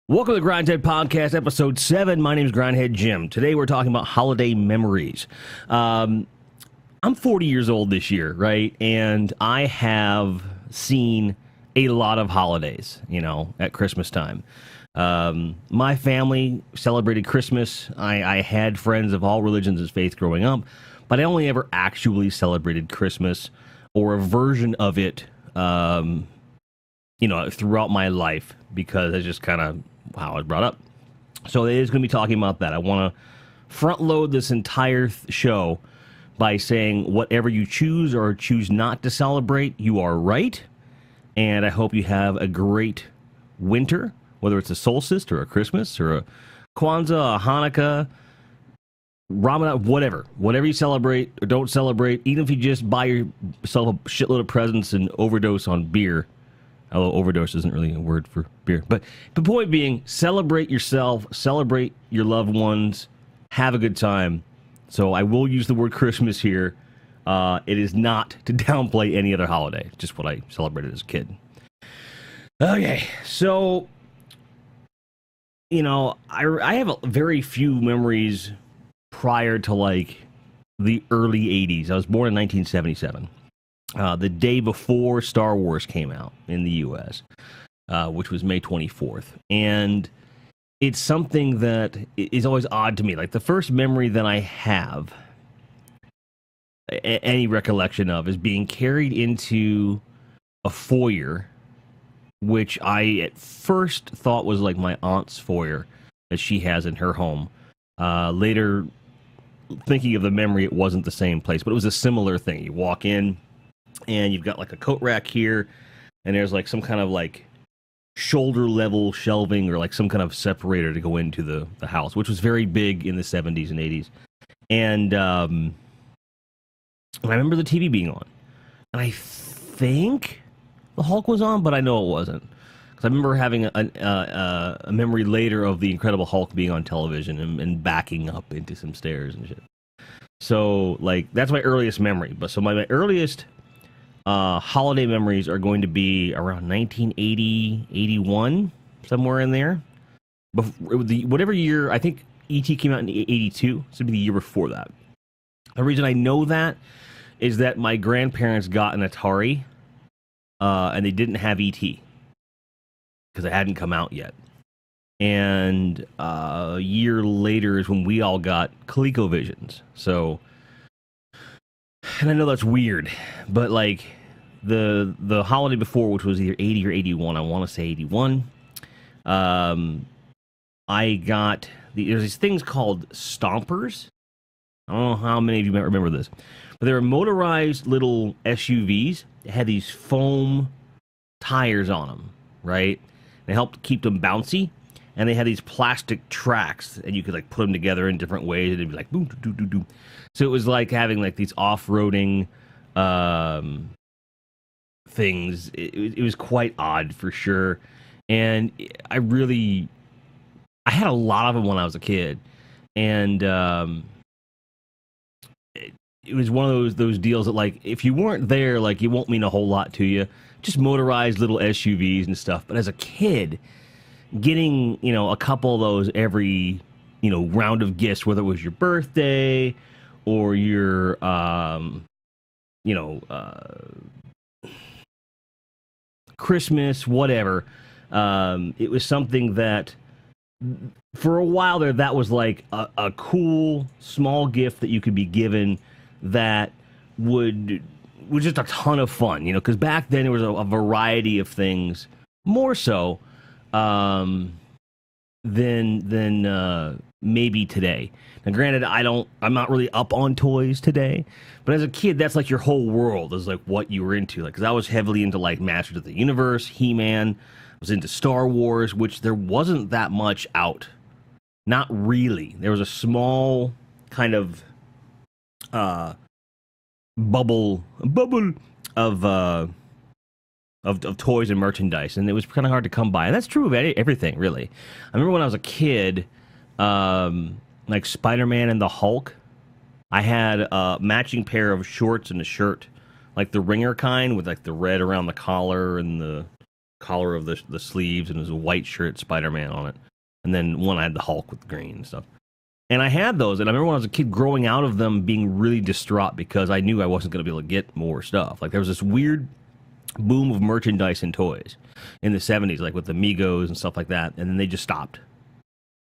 Welcome to the Grindhead Podcast, Episode 7. My name is Grindhead Jim. Today we're talking about holiday memories. I'm 40 years old this year, right? And I have seen a lot of holidays, at Christmas time. My family celebrated Christmas. I had friends of all religions and faiths growing up, but I only ever actually celebrated Christmas or a version of it, throughout my life because it's just kind of how I was brought up. So it is going to be talking about that. I want to front load this entire show by saying whatever you choose or choose not to celebrate, you are right. And I hope you have a great winter, whether it's a solstice or a Christmas or a Kwanzaa, a Hanukkah, Ramadan, whatever you celebrate or don't celebrate, even if you just buy yourself a shitload of presents and overdose on beer. Although overdose isn't really a word for beer. But the point being, celebrate yourself, celebrate your loved ones, have a good time. So I will use the word Christmas here. It is not to downplay any other holiday, just what I celebrated as a kid. Okay, so, I have very few memories prior to, the early 80s. I was born in 1977. The day before Star Wars came out in the U.S., which was May 24th. And it's something that is always odd to me. Like, the first memory that I have, any recollection of, is being carried into a foyer, which I at first thought was like my aunt's foyer that she has in her home. Later, thinking of the memory, it wasn't the same place, but it was a similar thing. You walk in, and you've got a coat rack here, and there's some kind of shoulder level shelving or some kind of separator to go into the house, which was very big in the 70s and 80s. And I remember the TV being on, and I think the Hulk was on, but I know it wasn't, because I remember having a memory later of the Incredible Hulk being on television and backing up into some stairs and shit. So that's my earliest memory. But so my earliest holiday memories are going to be around 1980, 81, somewhere in there. Whatever year, I think E.T. came out in 82, so it'd be the year before that. The reason I know that is that my grandparents got an Atari, and they didn't have E.T. because it hadn't come out yet. And a year later is when we all got ColecoVisions. So, and I know that's weird, but the holiday before, which was either 80 or 81, I want to say 81, I got there's these things called stompers. I don't know how many of you might remember this, but they were motorized little SUVs. They had these foam tires on them, right? They helped keep them bouncy, and they had these plastic tracks, and you could put them together in different ways, and it'd be boom, doo, doo, doo. So it was having these off-roading things. It was quite odd for sure, and I had a lot of them when I was a kid, and it was one of those deals that if you weren't there, it won't mean a whole lot to you. Just motorized little SUVs and stuff. But as a kid, getting a couple of those every round of gifts, whether it was your birthday or your Christmas, whatever, it was something that for a while there, that was a cool small gift that you could be given that was just a ton of fun, because back then there was a variety of things, more so than maybe today. Now, granted, I'm not really up on toys today, but as a kid, that's your whole world is what you were into. Because I was heavily into Masters of the Universe, He-Man. I was into Star Wars, which there wasn't that much out. Not really. There was a small kind of bubble of toys and merchandise, and it was kind of hard to come by. And that's true of everything, really. I remember when I was a kid, Spider-Man and the Hulk, I had a matching pair of shorts and a shirt, the ringer kind with the red around the collar and the collar of the sleeves, and it was a white shirt, Spider-Man on it. And then one I had the Hulk with green and stuff. And I had those, and I remember when I was a kid growing out of them being really distraught because I knew I wasn't going to be able to get more stuff. Like, there was this weird boom of merchandise and toys in the 70s, like with the Migos and stuff like that, and then they just stopped.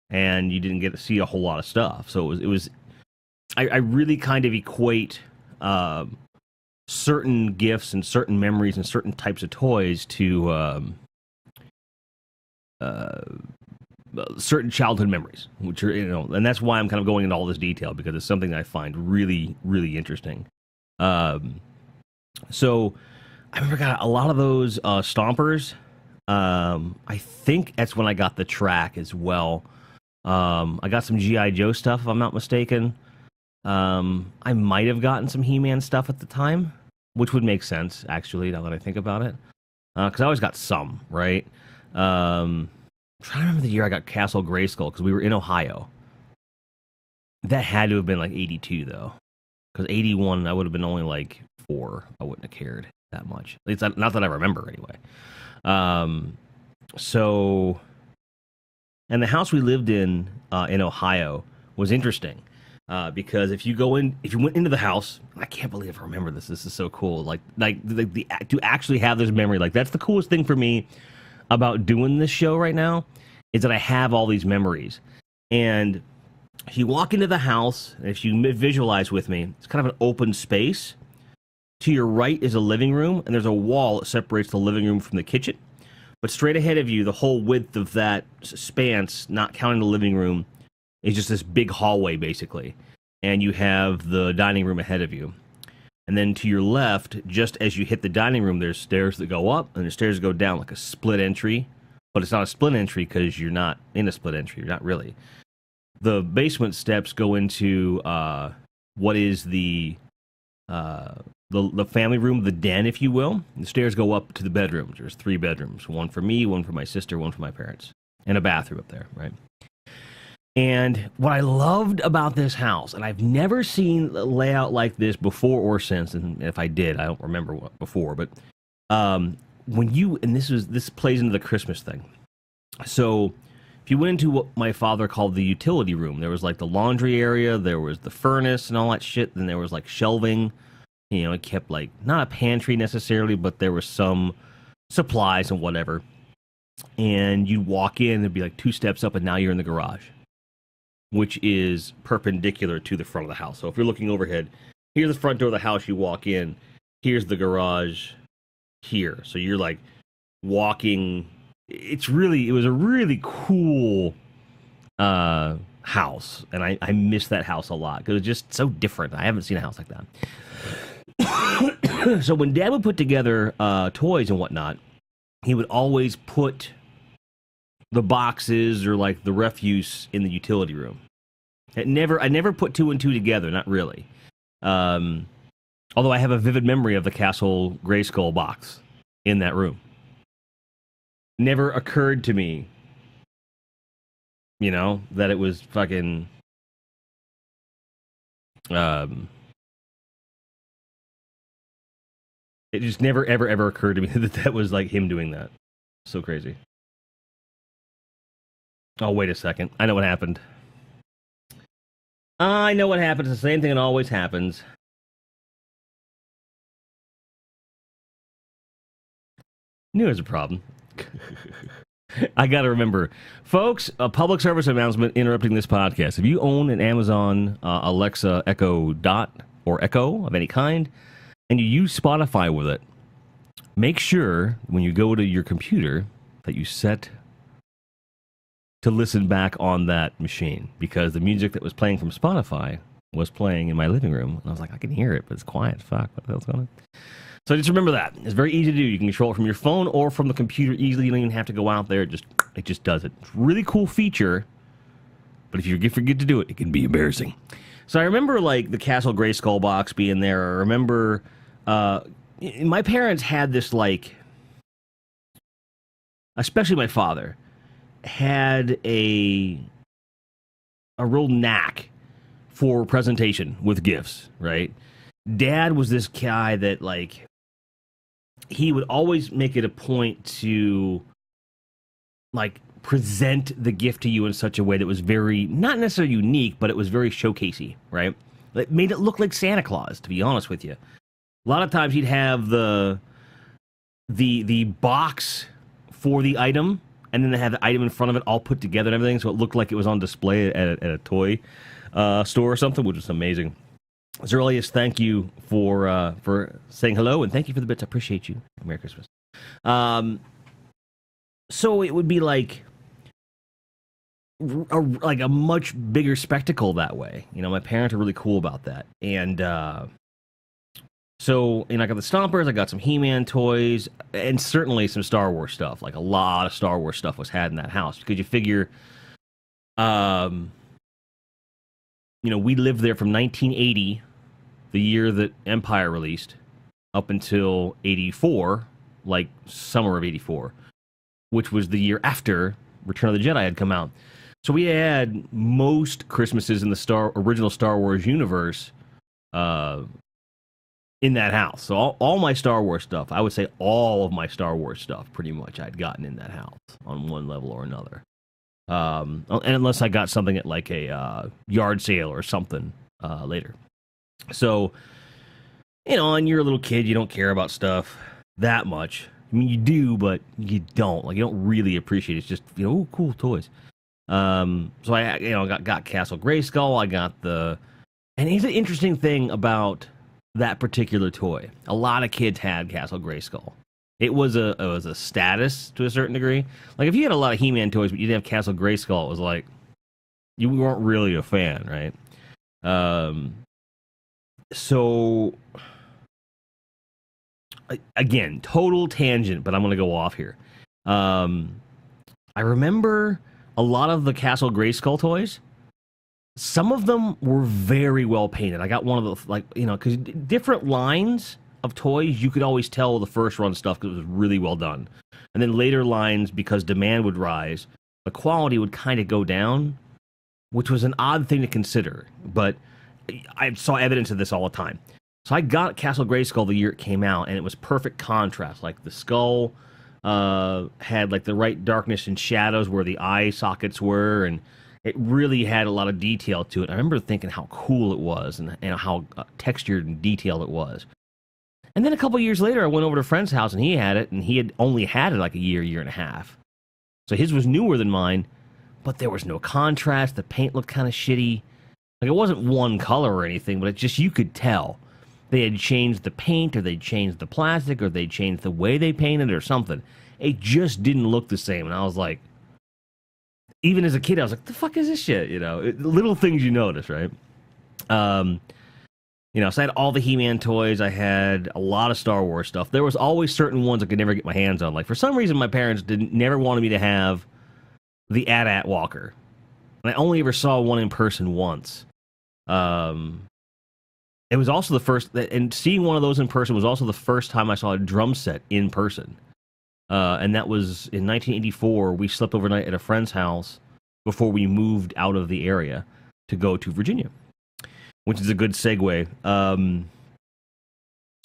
And you didn't get to see a whole lot of stuff. So it was I really kind of equate certain gifts and certain memories and certain types of toys to certain childhood memories, which are, and that's why I'm kind of going into all this detail, because it's something that I find really, really interesting. So I remember I got a lot of those Stompers. I think that's when I got the track as well. I got some G.I. Joe stuff, if I'm not mistaken. I might have gotten some He-Man stuff at the time, which would make sense, actually, now that I think about it. Because I always got some, right? I'm trying to remember the year I got Castle Grayskull, because we were in Ohio. That had to have been like 82, though. Because 81, I would have been only like 4. I wouldn't have cared that much. At least not that I remember, anyway. So, and the house we lived in Ohio was interesting. Because if you went into the house, I can't believe I remember this. This is so cool. Like to actually have this memory, like that's the coolest thing for me about doing this show right now, is that I have all these memories. And if you walk into the house, and if you visualize with me, it's kind of an open space. To your right is a living room, and there's a wall that separates the living room from the kitchen. But straight ahead of you, the whole width of that span, not counting the living room, is just this big hallway, basically. And you have the dining room ahead of you. And then to your left, just as you hit the dining room, there's stairs that go up, and there's stairs that go down, like a split entry. But it's not a split entry because you're not in a split entry. You're not really. The basement steps go into what is the family room, the den, if you will. The stairs go up to the bedrooms. There's 3 bedrooms. One for me, one for my sister, one for my parents. And a bathroom up there, right? And what I loved about this house, and I've never seen a layout like this before or since, and if I did, I don't remember what before, but this plays into the Christmas thing. So if you went into what my father called the utility room, there was like the laundry area, there was the furnace and all that shit, then there was like shelving. It kept like, not a pantry necessarily, but there was some supplies and whatever. And you'd walk in, it'd be like 2 steps up, and now you're in the garage, which is perpendicular to the front of the house. So if you're looking overhead, here's the front door of the house, you walk in, here's the garage here. So you're like walking. It was a really cool house, and I miss that house a lot because it's just so different. I haven't seen a house like that. So when Dad would put together toys and whatnot, he would always put the boxes or like the refuse in the utility room. I never put 2 and 2 together, not really. Although I have a vivid memory of the Castle Grayskull box in that room. Never occurred to me, that it was fucking it just never ever occurred to me that was like him doing that. So crazy. Oh, wait a second. I know what happened. I know what happened. It's the same thing that always happens. Knew it was a problem. I gotta remember. Folks, a public service announcement interrupting this podcast. If you own an Amazon Alexa Echo Dot or Echo of any kind, and you use Spotify with it, make sure when you go to your computer that you set to listen back on that machine, because the music that was playing from Spotify was playing in my living room, and I was like, I can hear it, but it's quiet. Fuck, what the hell's going on? So just remember that. It's very easy to do. You can control it from your phone or from the computer easily. You don't even have to go out there. It just does it. It's a really cool feature, but if you forget to do it, it can be embarrassing. So I remember like the Castle Grayskull box being there. I remember my parents had this like, especially my father, had a real knack for presentation with gifts, right? Dad was this guy that like he would always make it a point to like present the gift to you in such a way that was very not necessarily unique, but it was very showcasey, right? It made it look like Santa Claus, to be honest with you. A lot of times he'd have the box for the item, and then they have the item in front of it all put together and everything, so it looked like it was on display at a toy store or something, which was amazing. Zerlius, thank you for saying hello, and thank you for the bits. I appreciate you. Merry Christmas. So it would be like a much bigger spectacle that way. You know, my parents are really cool about that, and so I got the Stompers, I got some He-Man toys, and certainly some Star Wars stuff. Like a lot of Star Wars stuff was had in that house because you figure, we lived there from 1980, the year that Empire released, up until 84, like summer of 84, which was the year after Return of the Jedi had come out. So we had most Christmases in the original Star Wars universe in that house. So all my Star Wars stuff, I would say all of my Star Wars stuff, pretty much, I'd gotten in that house on one level or another. And unless I got something at like a yard sale or something later. So, and you're a little kid, you don't care about stuff that much. I mean, you do, but you don't. Like, you don't really appreciate it. It's just, oh, cool toys. So I, got Castle Grayskull. I got and here's an interesting thing about that particular toy. A lot of kids had Castle Grayskull. It was a status to a certain degree. Like, if you had a lot of He-Man toys, but you didn't have Castle Grayskull, it was like, you weren't really a fan, right? So, again, total tangent, but I'm going to go off here. I remember a lot of the Castle Grayskull toys. Some of them were very well painted. I got one of the, because different lines of toys, you could always tell the first run stuff because it was really well done. And then later lines, because demand would rise, the quality would kind of go down, which was an odd thing to consider. But I saw evidence of this all the time. So I got Castle Grayskull the year it came out, and it was perfect contrast. Like, the skull had like the right darkness and shadows where the eye sockets were, and it really had a lot of detail to it. I remember thinking how cool it was and how textured and detailed it was. And then a couple years later, I went over to a friend's house, and he had it, and he had only had it like a year and a half. So his was newer than mine, but there was no contrast. The paint looked kind of shitty. Like, it wasn't one color or anything, but it just, you could tell. They had changed the paint, or they'd changed the plastic, or they'd changed the way they painted, or something. It just didn't look the same, and I was like, even as a kid, I was like, the fuck is this shit? Little things you notice, right? So I had all the He-Man toys. I had a lot of Star Wars stuff. There was always certain ones I could never get my hands on. Like, for some reason, my parents never wanted me to have the AT-AT Walker. And I only ever saw one in person once. It was also the first, and seeing one of those in person was also the first time I saw a drum set in person. And that was in 1984. We slept overnight at a friend's house before we moved out of the area to go to Virginia, which is a good segue.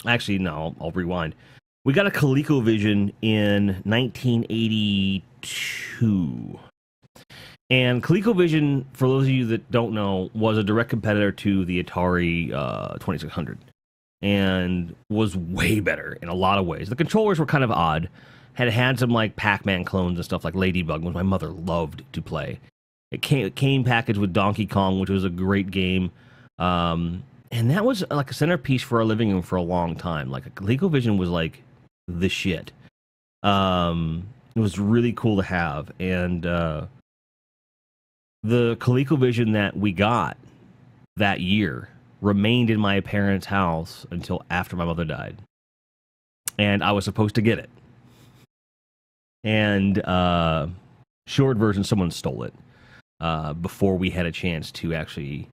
Actually, no, I'll rewind. We got a ColecoVision in 1982. And ColecoVision, for those of you that don't know, was a direct competitor to the Atari 2600 and was way better in a lot of ways. The controllers were kind of odd. Had some like Pac-Man clones and stuff, like Ladybug, which my mother loved to play. It came packaged with Donkey Kong, which was a great game. And that was like a centerpiece for our living room for a long time. Like, ColecoVision was like the shit. It was really cool to have. And the ColecoVision that we got that year remained in my parents' house until after my mother died. And I was supposed to get it. And short version, someone stole it before we had a chance to actually,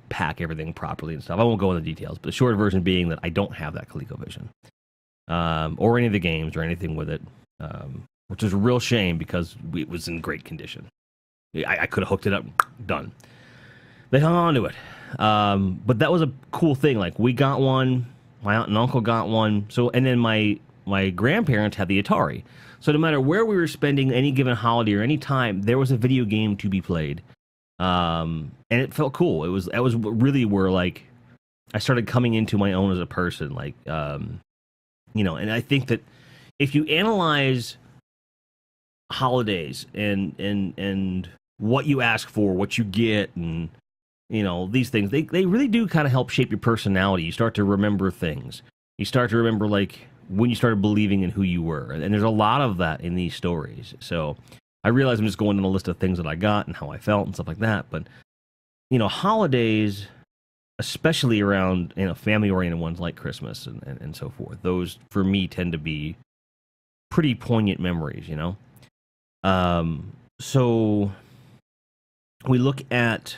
pack everything properly and stuff. I won't go into details, but the short version being that I don't have that ColecoVision or any of the games or anything with it, which is a real shame because it was in great condition. I could have hooked it up, done. They hung on to it. But that was a cool thing. Like, we got one. My aunt and uncle got one. So, and then my grandparents had the Atari. So no matter where we were spending any given holiday or any time, there was a video game to be played. And it felt cool. That was really where like I started coming into my own as a person. Like, and I think that if you analyze holidays and what you ask for, what you get, and these things, they really do kind of help shape your personality. You start to remember things. You start to remember like when you started believing in who you were, and there's a lot of that in these stories. So I realize I'm just going on a list of things that I got and how I felt and stuff like that. But holidays, especially around family-oriented ones like Christmas and so forth, those for me tend to be pretty poignant memories. So we look at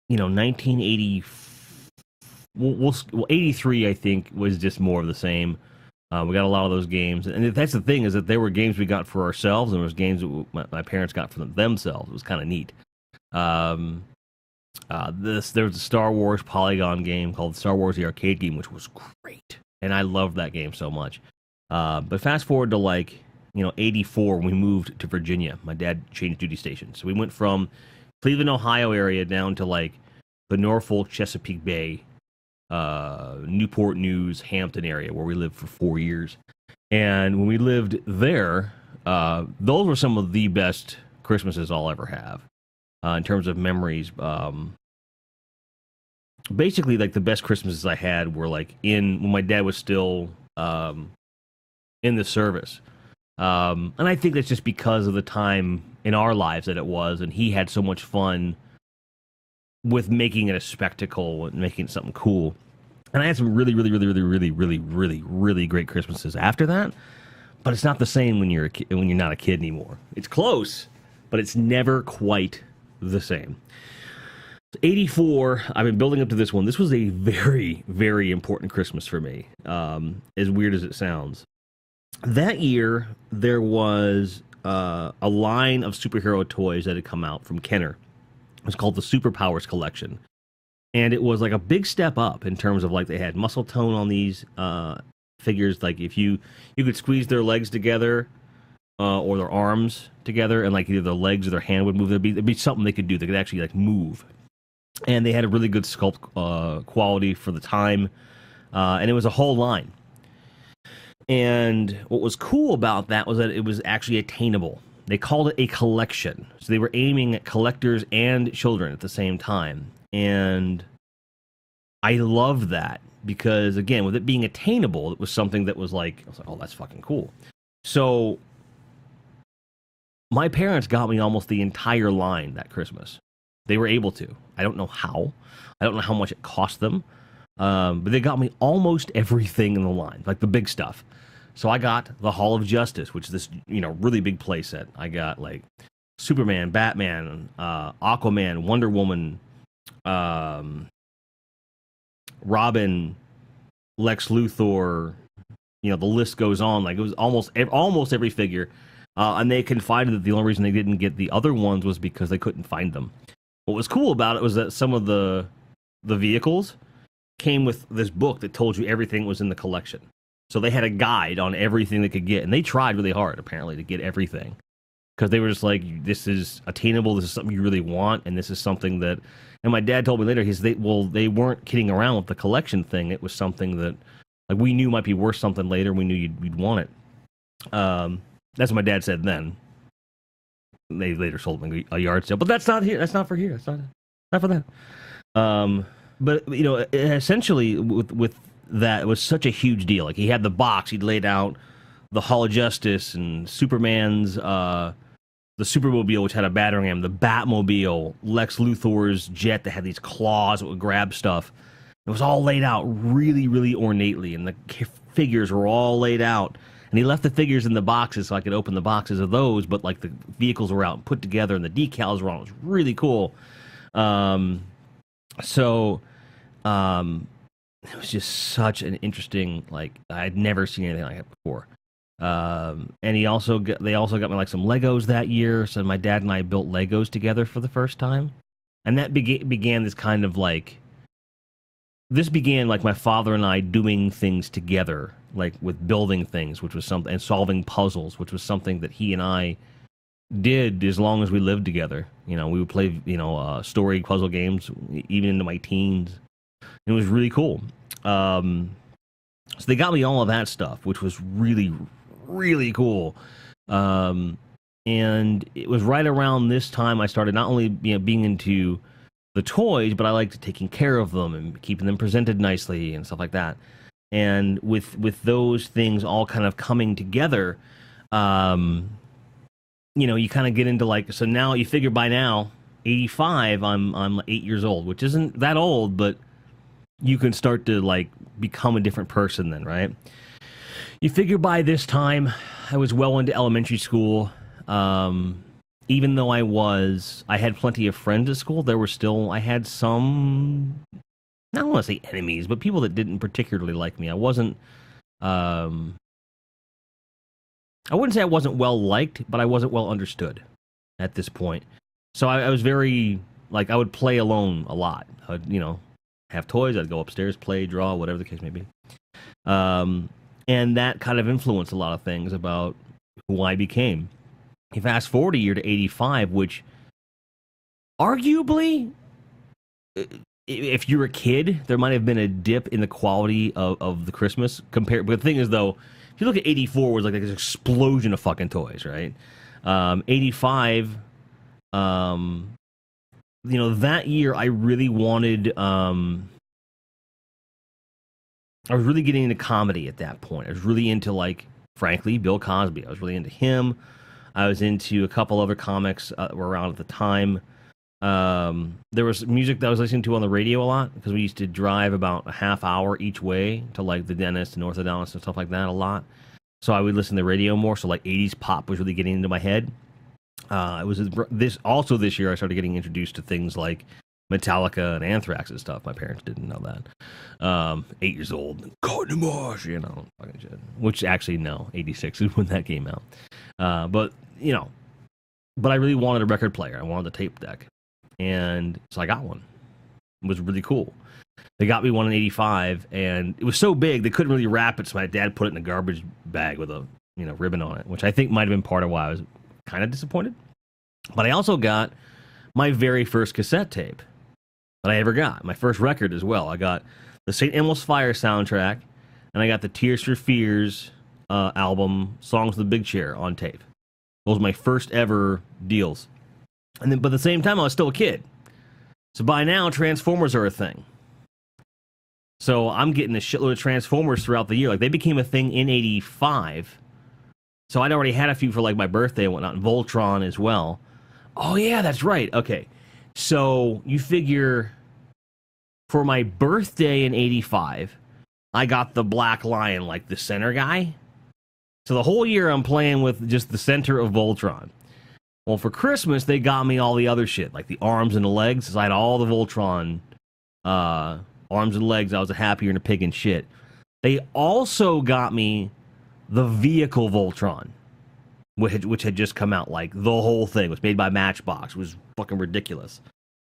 1980. Well, 83 I think was just more of the same. We got a lot of those games, and that's the thing, is that there were games we got for ourselves, and there was games that my parents got for themselves. It was kind of neat. There was a Star Wars Polygon game called Star Wars the Arcade Game, which was great, and I loved that game so much. But fast forward to 84, when we moved to Virginia. My dad changed duty stations, so we went from Cleveland, Ohio area down to the Norfolk, Chesapeake Bay, Newport News, Hampton area, where we lived for 4 years. And when we lived there, those were some of the best Christmases I'll ever have, in terms of memories. Basically, the best Christmases I had were when my dad was still in the service. And I think that's just because of the time in our lives that it was, and he had so much fun with making it a spectacle and making it something cool. And I had some really, really, really, really, really, really, really, really great Christmases after that. But it's not the same when you're not a kid anymore. It's close, but it's never quite the same. 84, I've been building up to this one. This was a very, very important Christmas for me, as weird as it sounds. That year, there was a line of superhero toys that had come out from Kenner. It was called the Superpowers Collection. And it was a big step up in terms of they had muscle tone on these figures. If you could squeeze their legs together or their arms together, and either their legs or their hand would move, there'd be something they could do. They could actually move. And they had a really good sculpt quality for the time. And it was a whole line. And what was cool about that was that it was actually attainable. They called it a collection. So they were aiming at collectors and children at the same time. And I loved that because, again, with it being attainable, it was something that was I was like, oh, that's fucking cool. So my parents got me almost the entire line that Christmas. They were able to. I don't know how. I don't know how much it cost them. But they got me almost everything in the line, the big stuff. So I got the Hall of Justice, which is this, really big play set. I got Superman, Batman, Aquaman, Wonder Woman, Robin, Lex Luthor. The list goes on. It was almost every figure. And they confided that the only reason they didn't get the other ones was because they couldn't find them. What was cool about it was that some of the vehicles came with this book that told you everything was in the collection. So they had a guide on everything they could get, and they tried really hard, apparently, to get everything. Because they were just this is attainable, this is something you really want, and this is something that... And my dad told me later, they weren't kidding around with the collection thing. It was something that we knew might be worth something later, we knew you'd want it. That's what my dad said then. They later sold them a yard sale, but that's not here. That's not for here. That's not for that. But essentially with that, it was such a huge deal. He had the box. He'd laid out the Hall of Justice and Superman's the Supermobile, which had a battering ram, the Batmobile, Lex Luthor's jet that had these claws that would grab stuff. It was all laid out really, really ornately, and the figures were all laid out. And he left the figures in the boxes so I could open the boxes of those, but the vehicles were out and put together, and the decals were on. It was really cool. It was just such an interesting, I'd never seen anything like it before. And they also got me some Legos that year. So my dad and I built Legos together for the first time. And that began this kind of this began like my father and I doing things together, like with building things, which was something, and solving puzzles, which was something that he and I did as long as we lived together. You know, we would play, story puzzle games even into my teens. It was really cool. So they got me all of that stuff, which was really, really cool. Um, and it was right around this time I started not only being into the toys, but I liked taking care of them and keeping them presented nicely and stuff like that. And with those things all kind of coming together, you kind of get into like, so now you figure by now, 85, I'm 8 years old, which isn't that old, but you can start to like become a different person then, right? You figure by this time, I was well into elementary school. Even though I had plenty of friends at school, I had some, I don't want to say enemies, but people that didn't particularly like me. I wouldn't say I wasn't well liked, but I wasn't well understood at this point. So I was very, like, I would play alone a lot. I'd, have toys, I'd go upstairs, play, draw, whatever the case may be. And that kind of influenced a lot of things about who I became. You fast forward a year to 85, which arguably, if you're a kid, there might have been a dip in the quality of the Christmas compared. But the thing is, though, if you look at 84, was like this explosion of fucking toys, right? 85, that year I really wanted. I was really getting into comedy at that point. I was really into, like, frankly, Bill Cosby. I was really into him. I was into a couple other comics that were around at the time. There was music that I was listening to on the radio a lot because we used to drive about a half hour each way to like the dentist and orthodontist and stuff like that a lot. So I would listen to the radio more. So like 80s pop was really getting into my head. It was this year I started getting introduced to things like Metallica and Anthrax and stuff. My parents didn't know that. 8 years old, Cotton Marsh, fucking shit. Which actually no, 86 is when that came out. But I really wanted a record player. I wanted a tape deck. And so I got one. It was really cool. They got me one in 85, and it was so big they couldn't really wrap it, so my dad put it in a garbage bag with a ribbon on it, which I think might have been part of why I was kind of disappointed. But I also got my very first cassette tape that I ever got. My first record as well. I got the St. Elmo's Fire soundtrack, and I got the Tears for Fears album, Songs of the Big Chair, on tape. Those were my first ever deals. And then, but at the same time, I was still a kid. So by now, Transformers are a thing. So I'm getting a shitload of Transformers throughout the year. Like, they became a thing in 85. So I'd already had a few for, like, my birthday and whatnot. And Voltron as well. Oh, yeah, that's right. Okay. So you figure for my birthday in 85, I got the Black Lion, like the center guy. So the whole year I'm playing with just the center of Voltron. Well, for Christmas, they got me all the other shit, like the arms and the legs. So I had all the Voltron arms and legs. I was a happier and a pig and shit. They also got me the vehicle Voltron, which had just come out. Like, the whole thing was made by Matchbox. It was fucking ridiculous.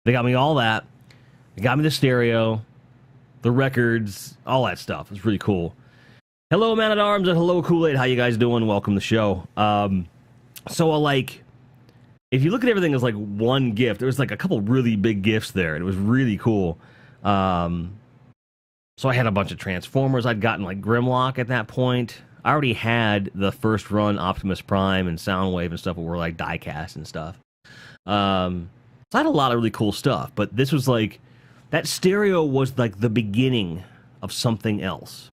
They got me all that. They got me the stereo, the records, all that stuff. It was really cool. Hello, Man at Arms, and hello, Kool-Aid. How you guys doing? Welcome to the show. If you look at everything as like one gift, there was like a couple really big gifts there, and it was really cool. So I had a bunch of Transformers. I'd gotten like Grimlock at that point. I already had the first run Optimus Prime and Soundwave and stuff that were like die-cast and stuff. So I had a lot of really cool stuff, but this was like, that stereo was like the beginning of something else.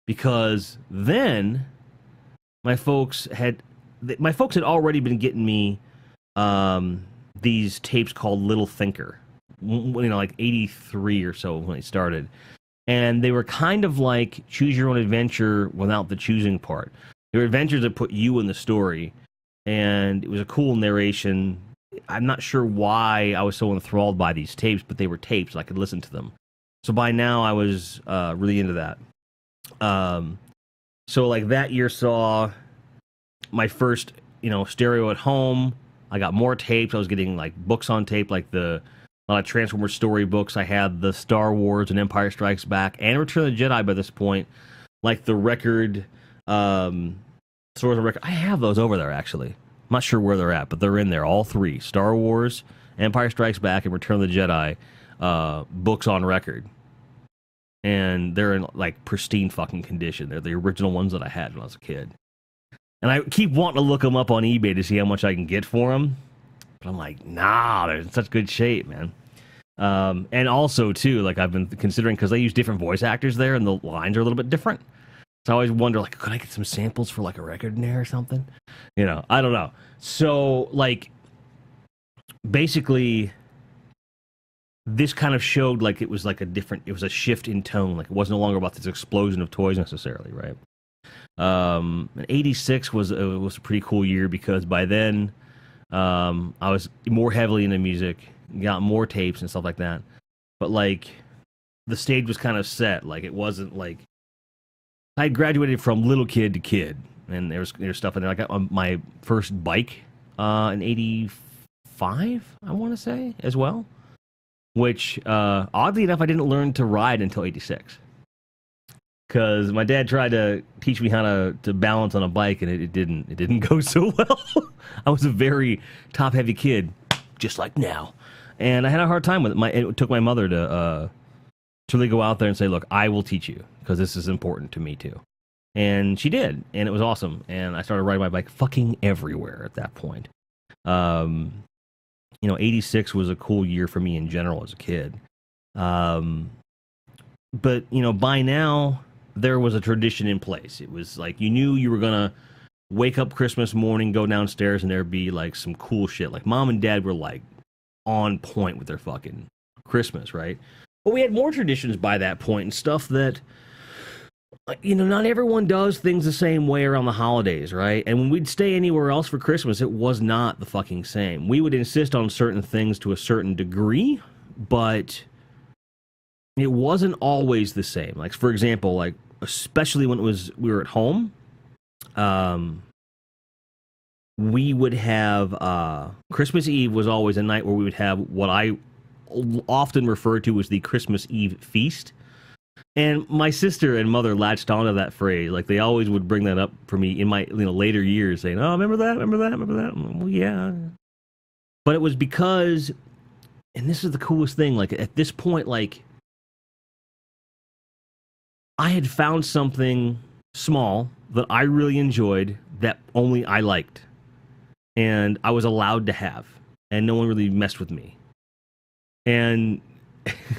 Because then my folks had already been getting me these tapes called Little Thinker, like 83 or so when they started. And they were kind of like choose your own adventure without the choosing part. They were adventures that put you in the story, and it was a cool narration. I'm not sure why I was so enthralled by these tapes, but they were tapes, and I could listen to them. So by now I was really into that. So like that year saw my first, stereo at home. I got more tapes. I was getting like books on tape, like the a lot of Transformers storybooks. I had the Star Wars and Empire Strikes Back and Return of the Jedi by this point, like the record, Swords of Record. I have those over there actually. I'm not sure where they're at, but they're in there. All three: Star Wars, Empire Strikes Back, and Return of the Jedi books on record. And they're in like pristine fucking condition. They're the original ones that I had when I was a kid. And I keep wanting to look them up on eBay to see how much I can get for them. But I'm like, nah, they're in such good shape, man. And also, too, like I've been considering, because they use different voice actors there and the lines are a little bit different. So I always wonder, like, could I get some samples for like a record in there or something? You know, I don't know. So, like, basically, this kind of showed like it was like it was a shift in tone. Like it was no longer about this explosion of toys necessarily, right? And 86 was a pretty cool year because by then I was more heavily into music, got more tapes and stuff like that. But like the stage was kind of set. Like it wasn't like I graduated from little kid to kid, and there's stuff in there. I got my first bike in 85, I want to say, as well. Which oddly enough, I didn't learn to ride until 86. Because my dad tried to teach me how to balance on a bike, and it didn't go so well. I was a very top-heavy kid, just like now. And I had a hard time with it. It took my mother to really go out there and say, look, I will teach you, because this is important to me, too. And she did, and it was awesome. And I started riding my bike fucking everywhere at that point. 86 was a cool year for me in general as a kid. But, by now, there was a tradition in place. It was like you knew you were going to wake up Christmas morning, go downstairs, and there'd be like some cool shit. Like mom and dad were like on point with their fucking Christmas, right? But we had more traditions by that point and stuff that, not everyone does things the same way around the holidays, right? And when we'd stay anywhere else for Christmas, it was not the fucking same. We would insist on certain things to a certain degree, but it wasn't always the same. Like, for example, like, especially when we were at home, we would have, Christmas Eve was always a night where we would have what I often refer to as the Christmas Eve feast. And my sister and mother latched onto that phrase. Like, they always would bring that up for me in my later years, saying, oh, remember that? Well, yeah. But it was because, and this is the coolest thing, like, at this point, like, I had found something small that I really enjoyed that only I liked. And I was allowed to have. And no one really messed with me. And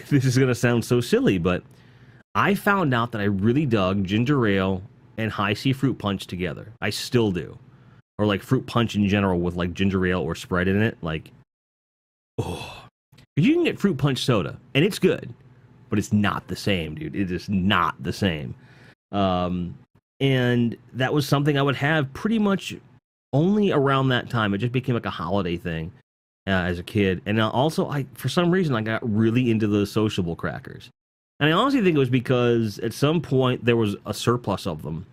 this is going to sound so silly, but I found out that I really dug ginger ale and high C fruit punch together. I still do. Or like fruit punch in general with like ginger ale or Sprite in it. Like, oh. You can get fruit punch soda, and it's good. But it's not the same, dude. It is not the same. And that was something I would have pretty much only around that time. It just became like a holiday thing as a kid. And also, for some reason, I got really into the sociable crackers. And I honestly think it was because at some point there was a surplus of them.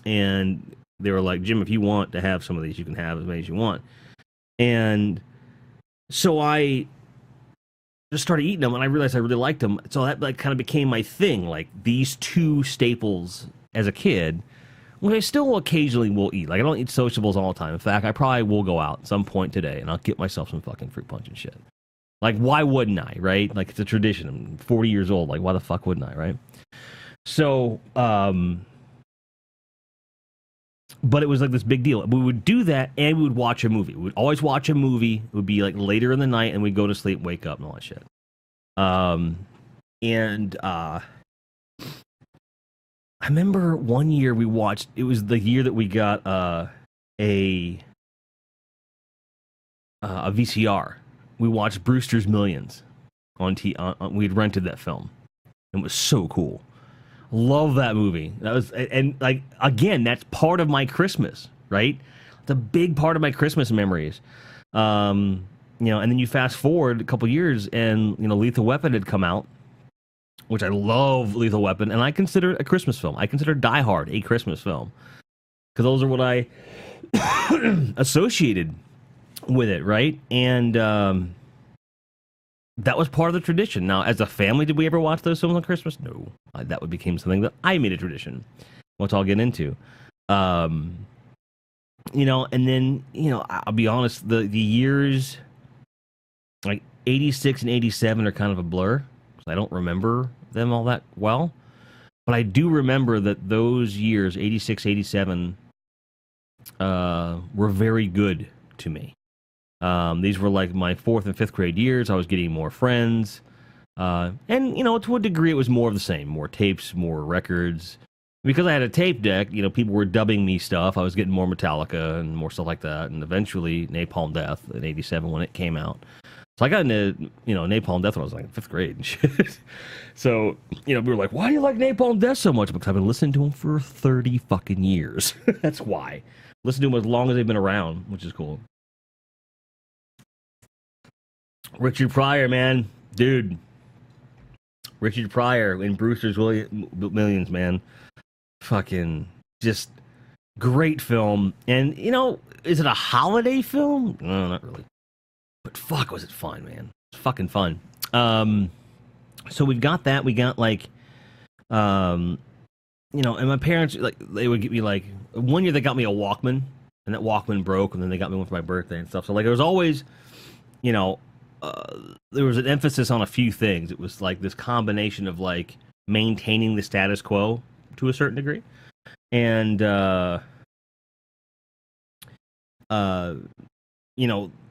And they were like, Jim, if you want to have some of these, you can have as many as you want. And so I just started eating them, and I realized I really liked them. So that like kind of became my thing, like these two staples as a kid, which I still occasionally will eat. Like I don't eat sociables all the time. In fact, I probably will go out at some point today, and I'll get myself some fucking fruit punch and shit. Like, why wouldn't I, right? Like, it's a tradition. I'm 40 years old. Like, why the fuck wouldn't I, right? So, but it was like this big deal. We would do that, and we would watch a movie. We would always watch a movie. It would be like later in the night, and we'd go to sleep, wake up, and all that shit. I remember one year we watched, it was the year that we got a VCR. We watched Brewster's Millions we'd rented that film. It was so cool. Love that movie. That was, and like, again, that's part of my Christmas, right? It's a big part of my Christmas memories. And then you fast forward a couple years and, Lethal Weapon had come out, which I love Lethal Weapon, and I consider it a Christmas film. I consider Die Hard a Christmas film. Because those are what I associated with it, right? And that was part of the tradition. Now, as a family, did we ever watch those films on Christmas? No. That would become something that I made a tradition, which I'll get into. Um, and then, I'll be honest, the years like 86 and 87 are kind of a blur. I don't remember them all that well. But I do remember that those years, 86, 87, were very good to me. These were like my fourth and fifth grade years. I was getting more friends. And, to a degree, it was more of the same. More tapes, more records. Because I had a tape deck, people were dubbing me stuff. I was getting more Metallica and more stuff like that. And eventually, Napalm Death in 87 when it came out. So I got into, Napalm Death when I was like in fifth grade and shit. So, we were like, why do you like Napalm Death so much? Because I've been listening to them for 30 fucking years. That's why. Listen to them as long as they've been around, which is cool. Richard Pryor, man. Dude. Richard Pryor in Brewster's Millions, man. Fucking just great film. And, is it a holiday film? No, not really. But fuck, was it fun, man. It's fucking fun. So we've got that. We got, like, and my parents, like, they would get me, like, one year they got me a Walkman, and that Walkman broke, and then they got me one for my birthday and stuff. So, like, there was always, there was an emphasis on a few things. It was, like, this combination of, like, maintaining the status quo to a certain degree. And,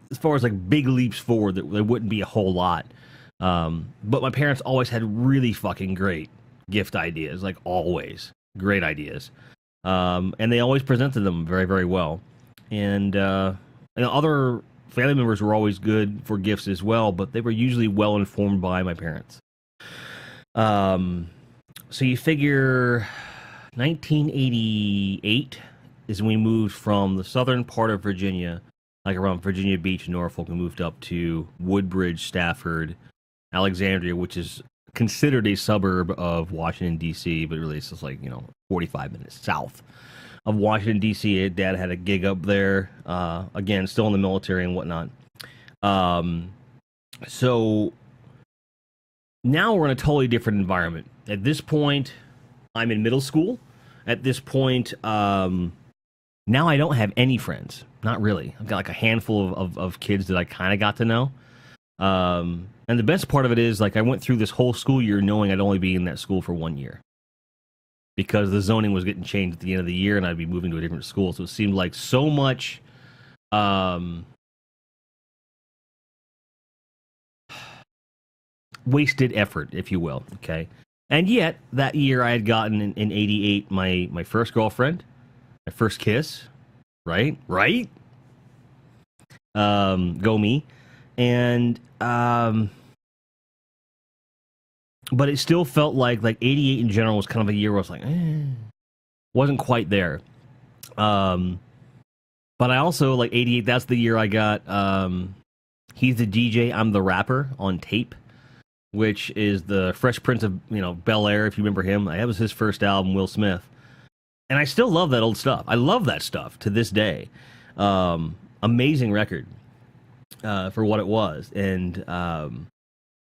as far as like big leaps forward, there wouldn't be a whole lot. But my parents always had really fucking great gift ideas, like always great ideas. And they always presented them very, very well. And other family members were always good for gifts as well, but they were usually well informed by my parents. So you figure 1988 is when we moved from the southern part of Virginia, like around Virginia Beach, Norfolk, and moved up to Woodbridge, Stafford, Alexandria, which is considered a suburb of Washington, D.C., but really it's just like, 45 minutes south of Washington, D.C. Dad had a gig up there, again, still in the military and whatnot. So now we're in a totally different environment. At this point, I'm in middle school. At this point, now I don't have any friends. Not really. I've got like a handful of kids that I kind of got to know. And the best part of it is, like, I went through this whole school year knowing I'd only be in that school for 1 year. Because the zoning was getting changed at the end of the year and I'd be moving to a different school. So it seemed like so much wasted effort, if you will. Okay. And yet, that year I had gotten in 88 my first girlfriend, my first kiss. Right? Go me. And, but it still felt like 88 in general was kind of a year where I was like, wasn't quite there. But I also, like, 88, that's the year I got, He's the DJ, I'm the Rapper on tape, which is the Fresh Prince of, Bel-Air, if you remember him. That was his first album, Will Smith. And I still love that old stuff. I love that stuff to this day. Amazing record for what it was. And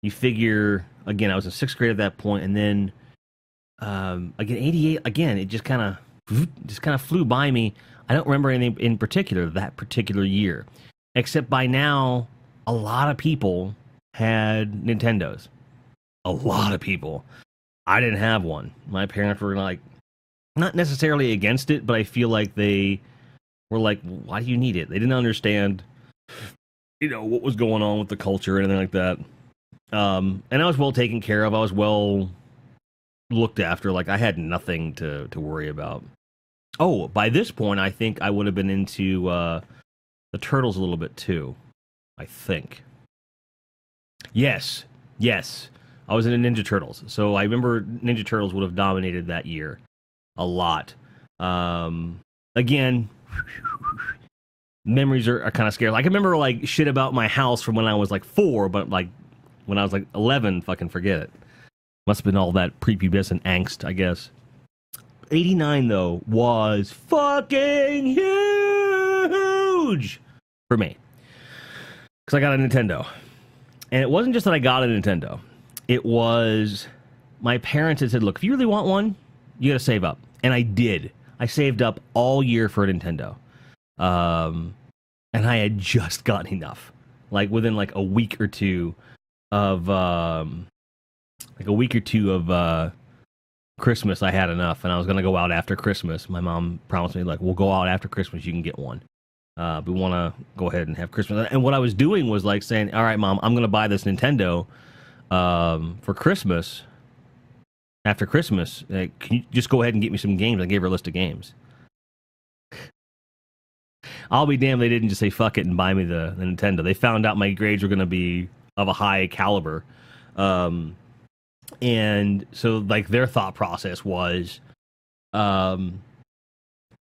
you figure, again, I was in sixth grade at that point, and then again, 88, again, it just kind of flew by me. I don't remember anything in particular that particular year, except by now, a lot of people had Nintendos. A lot of people. I didn't have one. My parents were like, not necessarily against it, but I feel like they were like, why do you need it? They didn't understand, what was going on with the culture or anything like that. And I was well taken care of. I was well looked after. Like, I had nothing to worry about. Oh, by this point, I think I would have been into the Turtles a little bit too. I think. Yes. I was in Ninja Turtles. So I remember Ninja Turtles would have dominated that year a lot. Again, memories are kind of scary. Like, I remember, like, shit about my house from when I was, like, 4, but, like, when I was, like, 11, fucking forget it. Must have been all that prepubescent angst, I guess. 89, though, was fucking huge for me. Because I got a Nintendo. And it wasn't just that I got a Nintendo. It was my parents had said, look, if you really want one, you got to save up. And I did. I saved up all year for a Nintendo. And I had just gotten enough. Like within like a week or two of Christmas, I had enough, and I was gonna go out after Christmas. My mom promised me, like, we'll go out after Christmas. You can get one. We want to go ahead and have Christmas. And what I was doing was like saying, all right, Mom, I'm gonna buy this Nintendo for Christmas. After Christmas, can you just go ahead and get me some games? I gave her a list of games. I'll be damned they didn't just say fuck it and buy me the Nintendo. They found out my grades were going to be of a high caliber. And so, like, their thought process was, not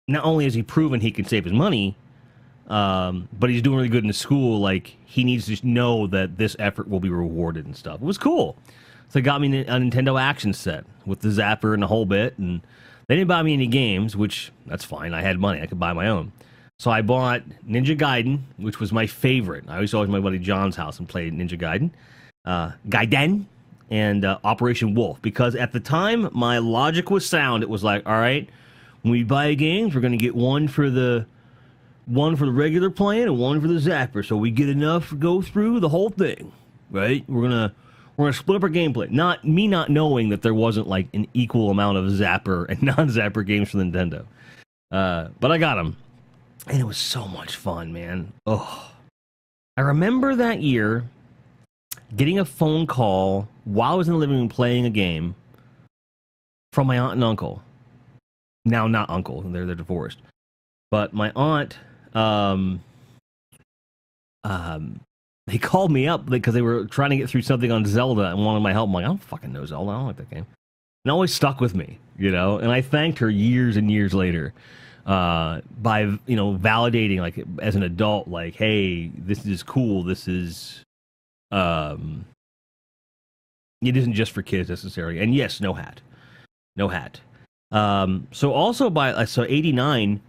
only has he proven he can save his money, but he's doing really good in school. Like, he needs to know that this effort will be rewarded and stuff. It was cool. So they got me a Nintendo action set with the zapper and the whole bit. And they didn't buy me any games, which, that's fine. I had money. I could buy my own. So I bought Ninja Gaiden, which was my favorite. I used to always go to my buddy John's house and play Ninja Gaiden, and Operation Wolf. Because at the time, my logic was sound. It was like, all right, when we buy games, we're going to get one for the regular playing and one for the zapper, so we get enough to go through the whole thing, right? We're gonna split up our gameplay. Not knowing that there wasn't like an equal amount of zapper and non-zapper games for the Nintendo. But I got them. And it was so much fun, man. Oh, I remember that year getting a phone call while I was in the living room playing a game from my aunt and uncle. Now, not uncle. They're divorced. But my aunt, they called me up because they were trying to get through something on Zelda and wanted my help. I'm like, I don't fucking know Zelda. I don't like that game. And it always stuck with me, you know? And I thanked her years and years later. By, you know, validating, like, as an adult, like, hey, this is cool, this is, it isn't just for kids necessarily. And yes, no hat. So also so 89,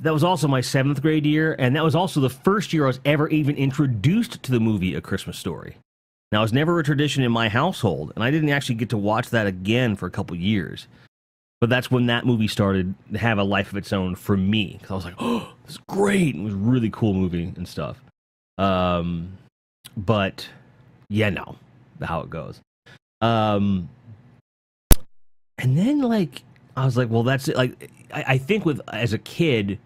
that was also my 7th grade year, and that was also the first year I was ever even introduced to the movie A Christmas Story. Now, it was never a tradition in my household, and I didn't actually get to watch that again for a couple years. But that's when that movie started to have a life of its own for me. Because I was like, oh, this is great. It was a really cool movie and stuff. But, yeah, no. How it goes. And then, like, I was like, well, that's it. Like, I think as a kid,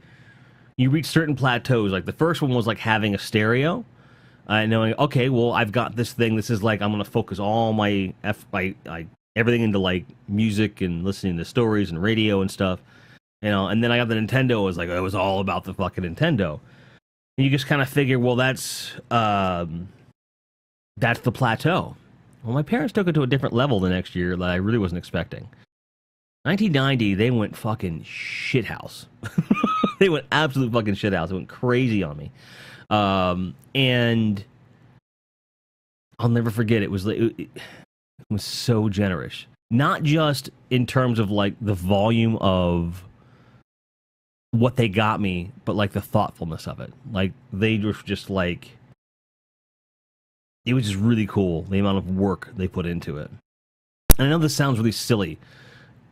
you reach certain plateaus. Like, the first one was, like, having a stereo. Knowing, okay, well, I've got this thing. This is, like, I'm going to focus all my everything into like music and listening to stories and radio and stuff, you know. And then I got the Nintendo. It was like, it was all about the fucking Nintendo. And you just kind of figure, well, that's the plateau. Well, my parents took it to a different level the next year that I really wasn't expecting. 1990, they went fucking shithouse. They went absolute fucking shithouse. They went crazy on me. And I'll never forget, it was so generous. Not just in terms of like the volume of what they got me, but like the thoughtfulness of it. Like they were just like, it was just really cool, the amount of work they put into it. And I know this sounds really silly.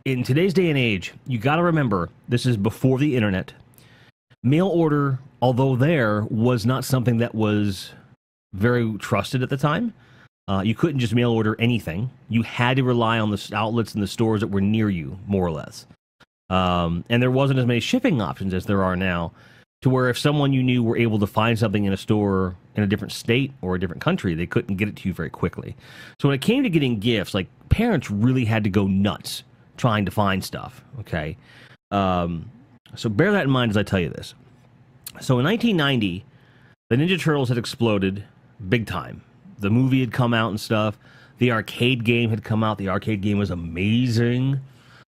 In today's day and age, you got to remember, this is before the internet. Mail order, although there, was not something that was very trusted at the time. You couldn't just mail order anything. You had to rely on the outlets and the stores that were near you, more or less. And there wasn't as many shipping options as there are now, to where if someone you knew were able to find something in a store in a different state or a different country, they couldn't get it to you very quickly. So when it came to getting gifts, like, parents really had to go nuts trying to find stuff, okay? So bear that in mind as I tell you this. So in 1990, the Ninja Turtles had exploded big time. The movie had come out and stuff. The arcade game had come out. The arcade game was amazing.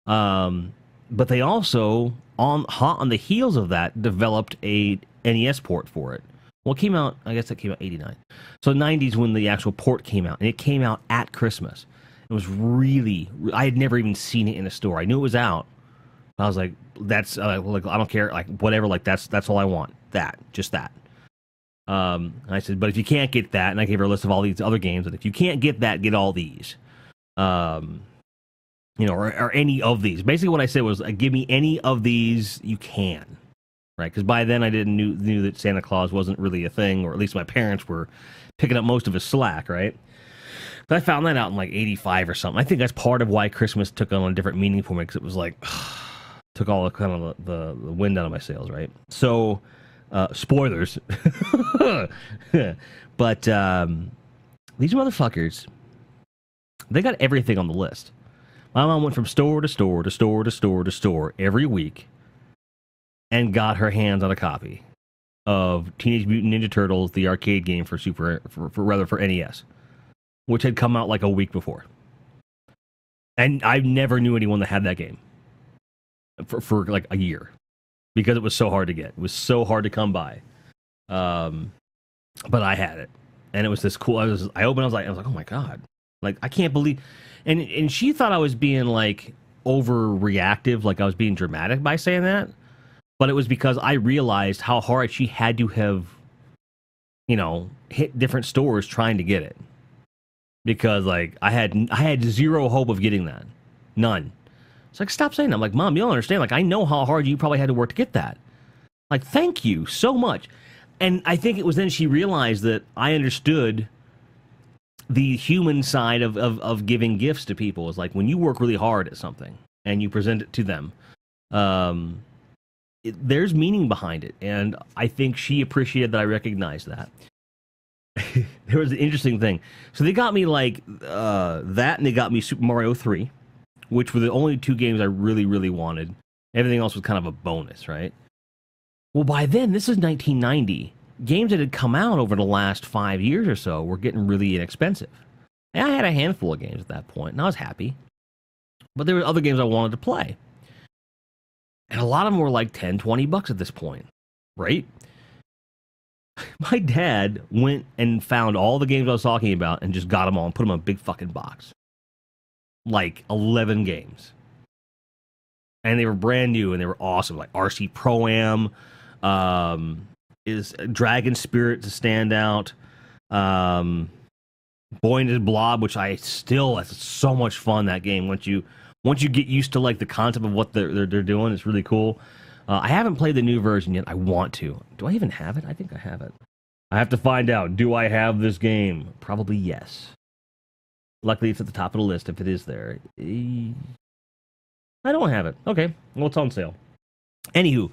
But they also, hot on the heels of that, developed a NES port for it. Well, it came out, I guess that came out 89. So 90s when the actual port came out. And it came out at Christmas. It was really, I had never even seen it in a store. I knew it was out. I was like, that's, like, I don't care, like, whatever, like, that's all I want. Just that. I said, but if you can't get that, and I gave her a list of all these other games, and if you can't get that, get all these. Or any of these. Basically, what I said was, give me any of these you can, right? Because by then I didn't knew that Santa Claus wasn't really a thing, or at least my parents were picking up most of his slack, right? But I found that out in like '85 or something. I think that's part of why Christmas took on a different meaning for me, because it was like took all the kind of the wind out of my sails, right? So, spoilers, but these motherfuckers, they got everything on the list. My mom went from store to store to store to store to store every week and got her hands on a copy of Teenage Mutant Ninja Turtles, the arcade game for NES, which had come out like a week before. And I never knew anyone that had that game for like a year because it was so hard to get. It was so hard to come by. But I had it, and it was this cool. I opened. I was like, oh my god, like I can't believe. And she thought I was being like overreactive, like I was being dramatic by saying that. But it was because I realized how hard she had to have, hit different stores trying to get it. Because like I had zero hope of getting that, none. It's like, stop saying that. I'm like, Mom, you don't understand. Like, I know how hard you probably had to work to get that. Like, thank you so much. And I think it was then she realized that I understood the human side of giving gifts to people. Is like when you work really hard at something and you present it to them, there's meaning behind it. And I think she appreciated that I recognized that. There was an interesting thing. So they got me like that, and they got me Super Mario 3, which were the only two games I really, really wanted. Everything else was kind of a bonus, right? Well, by then, this is 1990. Games that had come out over the last 5 years or so were getting really inexpensive. And I had a handful of games at that point, and I was happy. But there were other games I wanted to play. And a lot of them were like $10-20 at this point, right? My dad went and found all the games I was talking about and just got them all and put them in a big fucking box. Like 11 games. And they were brand new and they were awesome. Like RC Pro-Am, is Dragon Spirit to stand out. Boy and His Blob, which that's so much fun, that game. Once you get used to like the concept of what they're doing, it's really cool. I haven't played the new version yet. I want to. Do I even have it? I think I have it. I have to find out. Do I have this game? Probably yes. Luckily, it's at the top of the list if it is there. I don't have it. Okay. Well, it's on sale. Anywho,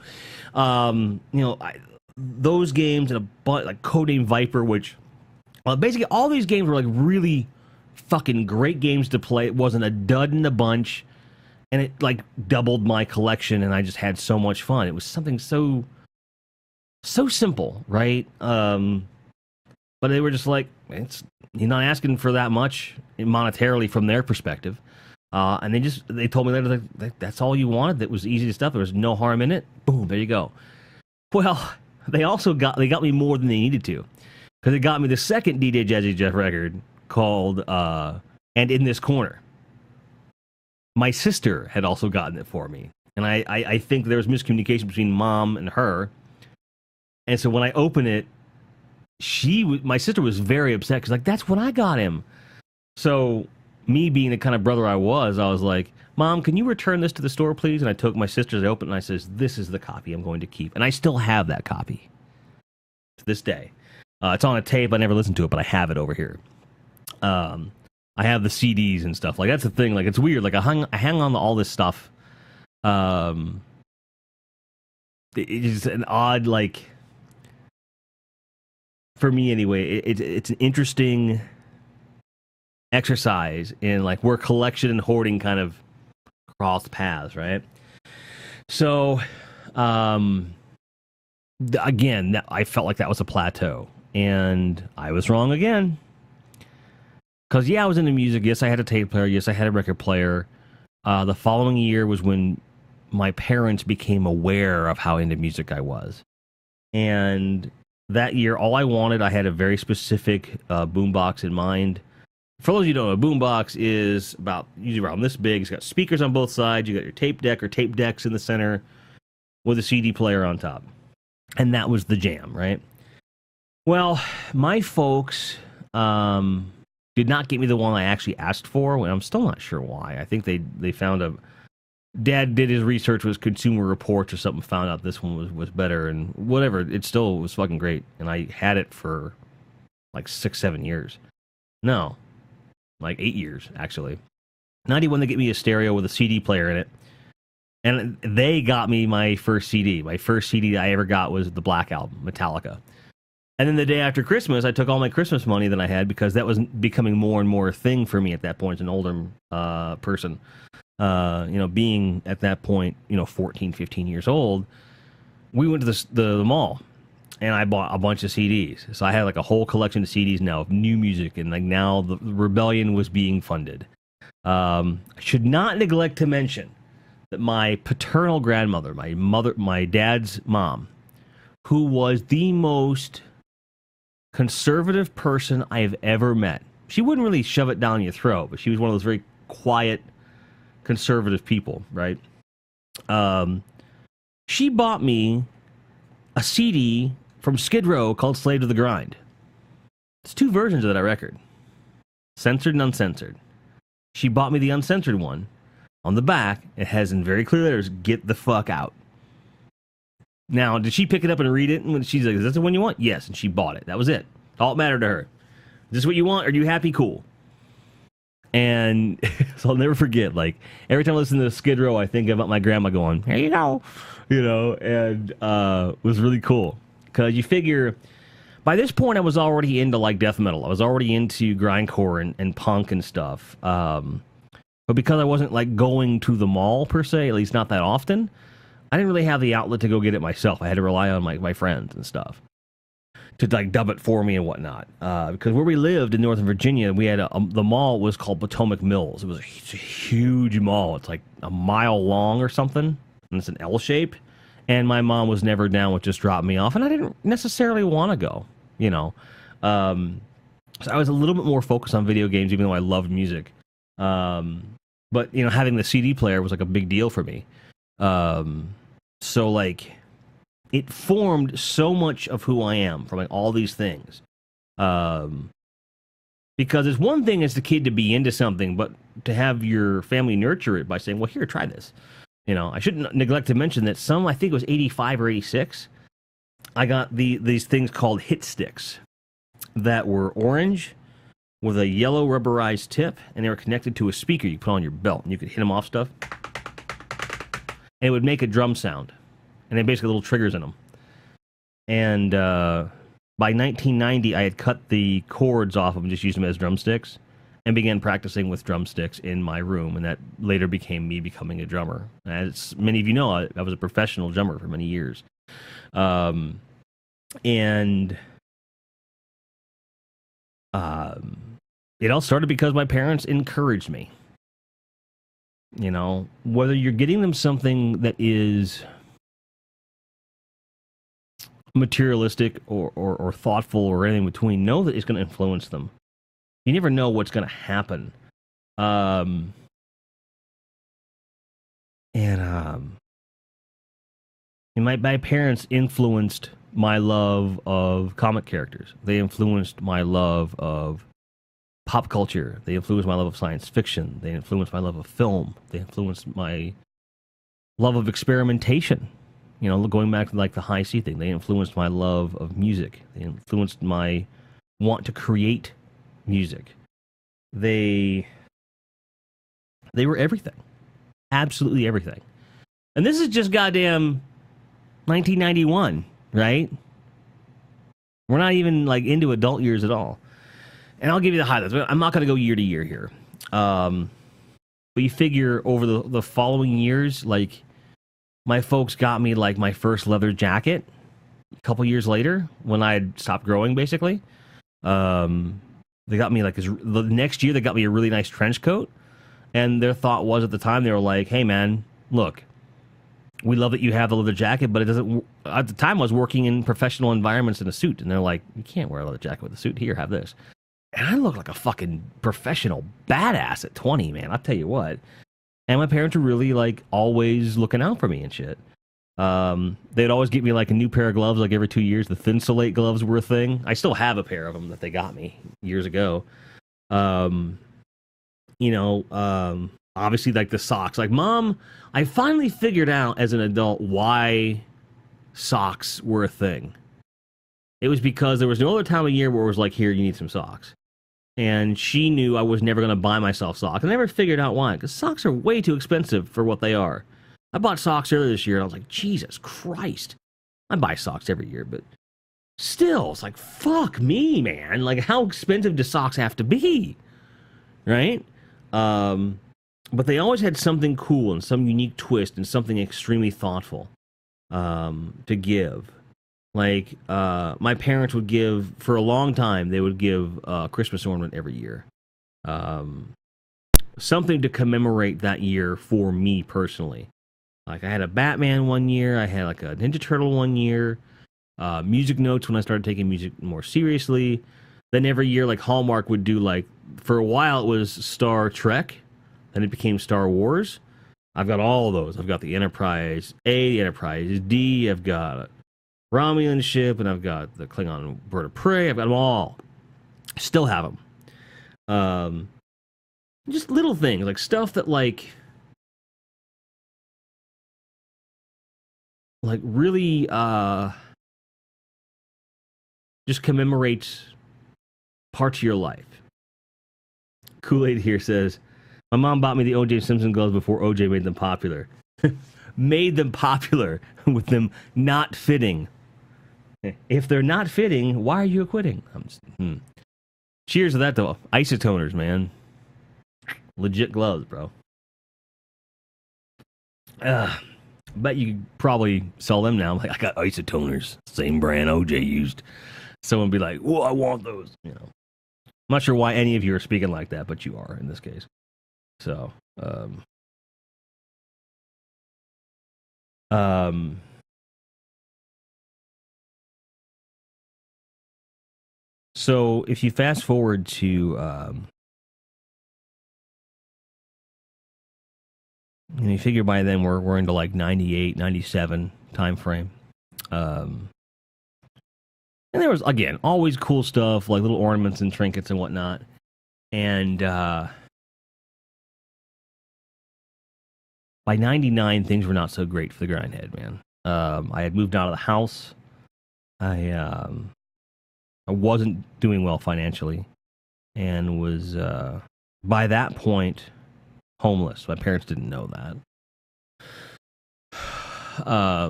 those games and a bunch like Codename Viper, which basically all these games were like really fucking great games to play. It wasn't a dud in the bunch, and it like doubled my collection, and I just had so much fun. It was something so simple, right? But they were just like, you're not asking for that much monetarily from their perspective. And they told me later that's all you wanted. That was easy stuff. There was no harm in it. Boom, there you go. Well, they got me more than they needed to, because they got me the second DJ Jazzy Jeff record called "And in This Corner." My sister had also gotten it for me, and I think there was miscommunication between Mom and her. And so when I opened it, my sister was very upset because like that's what I got him. So me being the kind of brother I was like, Mom, can you return this to the store, please? And I took my sister's, I opened, and I says, this is the copy I'm going to keep. And I still have that copy to this day. It's on a tape. I never listened to it, but I have it over here. I have the CDs and stuff. Like, that's the thing. Like, it's weird. Like, I hang on to all this stuff. It's an odd, like, for me anyway, it's an interesting exercise in, like, where collection and hoarding kind of cross paths, right? So, again, I felt like that was a plateau, and I was wrong again. Because, yeah, I was into music. Yes, I had a tape player. Yes, I had a record player. The following year was when my parents became aware of how into music I was. And that year, all I wanted, I had a very specific boombox in mind. For those of you who don't know, a boombox is usually around this big. It's got speakers on both sides. You got your tape deck or tape decks in the center with a CD player on top. And that was the jam, right? Well, my folks did not get me the one I actually asked for, and I'm still not sure why. I think they found a dad did his research with Consumer Reports or something, found out this one was better, and whatever. It still was fucking great, and I had it for like 6 7 years. No, like 8 years actually. 91 they get me a stereo with a CD player in it, and they got me my first CD. My first CD I ever got was the Black Album, Metallica. And then the day after Christmas, I took all my Christmas money that I had because that was becoming more and more a thing for me at that point as an older person. Being at that point, 14, 15 years old, we went to the mall and I bought a bunch of CDs. So I had like a whole collection of CDs now of new music, and like now the rebellion was being funded. I should not neglect to mention that my paternal grandmother, my dad's mom, who was the most conservative person I've ever met. She wouldn't really shove it down your throat, but she was one of those very quiet, conservative people, right? She bought me a CD from Skid Row called Slave to the Grind. It's two versions of that record, censored and uncensored. She bought me the uncensored one. On the back, it has in very clear letters, "Get the fuck out." Now, did she pick it up and read it? And she's like, "Is that the one you want?" Yes, and she bought it. That was it. All it mattered to her. Is this what you want? Are you happy? Cool. And so I'll never forget, like, every time I listen to Skid Row, I think about my grandma going, "Here you go," and it was really cool. Because you figure, by this point, I was already into, like, death metal. I was already into grindcore and punk and stuff. But because I wasn't, like, going to the mall, per se, at least not that often, I didn't really have the outlet to go get it myself. I had to rely on my friends and stuff to like dub it for me and whatnot. Because where we lived in Northern Virginia, we had the mall was called Potomac Mills. It was a huge mall. It's like a mile long or something, and it's an L shape. And my mom was never down with just dropping me off, and I didn't necessarily want to go. So I was a little bit more focused on video games, even though I loved music. But having the CD player was like a big deal for me. So like, it formed so much of who I am from like all these things. Because it's one thing as the kid to be into something, but to have your family nurture it by saying, "Well, here, try this." I shouldn't neglect to mention that I think it was 85 or 86, I got these things called hit sticks that were orange with a yellow rubberized tip, and they were connected to a speaker you put on your belt, and you could hit them off stuff, and it would make a drum sound, and they basically little triggers in them. And by 1990, I had cut the cords off of them and just used them as drumsticks, and began practicing with drumsticks in my room, and that later became me becoming a drummer. As many of you know, I was a professional drummer for many years. It all started because my parents encouraged me. Whether you're getting them something that is materialistic or thoughtful or anything in between, know that it's going to influence them. You never know what's going to happen. My parents influenced my love of comic characters. They influenced my love of pop culture. They influenced my love of science fiction. They influenced my love of film. They influenced my love of experimentation. Going back to like the high C thing. They influenced my love of music. They influenced my want to create music. They were everything. Absolutely everything. And this is just goddamn 1991, right? We're not even like into adult years at all. And I'll give you the highlights. I'm not going to go year to year here. But you figure over the following years, like, my folks got me like my first leather jacket a couple years later when I had stopped growing, basically. They got me like the next year, they got me a really nice trench coat. And their thought was at the time, they were like, "Hey, man, look, we love that you have the leather jacket, but it doesn't." At the time, I was working in professional environments in a suit, and they're like, "You can't wear a leather jacket with a suit. Here, have this." And I looked like a fucking professional badass at 20, man. I'll tell you what. And my parents were really like always looking out for me and shit. They'd always get me like a new pair of gloves like every 2 years. The thin solate gloves were a thing. I still have a pair of them that they got me years ago. Um, Obviously like the socks. Like mom, I finally figured out as an adult why socks were a thing. It was because there was no other time of year where it was like, here, you need some socks. And she knew I was never going to buy myself socks. I never figured out why, because socks are way too expensive for what they are. I bought socks earlier this year, and I was like, Jesus Christ. I buy socks every year, but still, it's like, fuck me, man. Like, how expensive do socks have to be? Right? Um, but they always had something cool and some unique twist and something extremely thoughtful to give. Like, my parents would give, for a long time, they would give a Christmas ornament every year. Um, Something to commemorate that year for me personally. Like, I had a Batman one year, I had like a Ninja Turtle one year, music notes when I started taking music more seriously. Then every year, like, Hallmark would do, like, for a while it was Star Trek, then it became Star Wars. I've got all of those. I've got the Enterprise A, the Enterprise D, I've got Romulan ship, and I've got the Klingon bird of prey. I've got them all. Still have them. Um, just little things like stuff that like really just commemorates parts of your life. Kool-Aid here says, "My mom bought me the O.J. Simpson gloves before O.J. made them popular. Made them popular with them not fitting. If they're not fitting, why are you quitting?" Cheers to that, though. Isotoners, man. Legit gloves, bro. Bet you could probably sell them now. Like, I got isotoners, same brand OJ used. Someone would be like, "Oh, I want those." I'm not sure why any of you are speaking like that, but you are in this case. So, um, so if you fast forward to, you figure by then we're into like 98, 97 time frame. And there was, again, always cool stuff, like little ornaments and trinkets and whatnot. And by 99, things were not so great for the Grindhead, man. I had moved out of the house. I wasn't doing well financially and was, by that point, homeless. My parents didn't know that. I